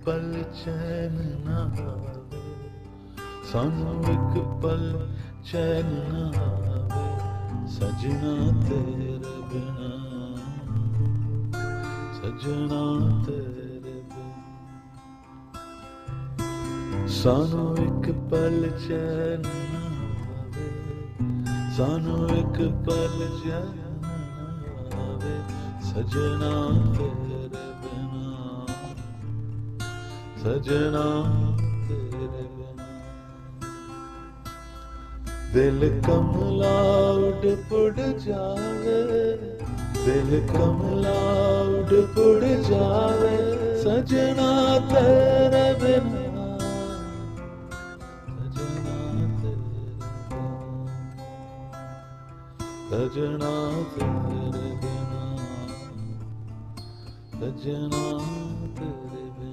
पल चैन ना आवे, सानू एक पल चैन ना आवे, सजना तेरे बिना, सजना तेरे बिना। सानू एक पल चैन ना आवे, सानू एक पल चैन ना आवे, सजना तेरे बिना, सजना तेरे बिना। दिल कमला उड़ पुड़ जावे, दिल कमला उड़ पुड़ जावे, सजना तेरे बिना, सजना तेरे बिना, सजना तेरे बिना, सजना तेरे बिना।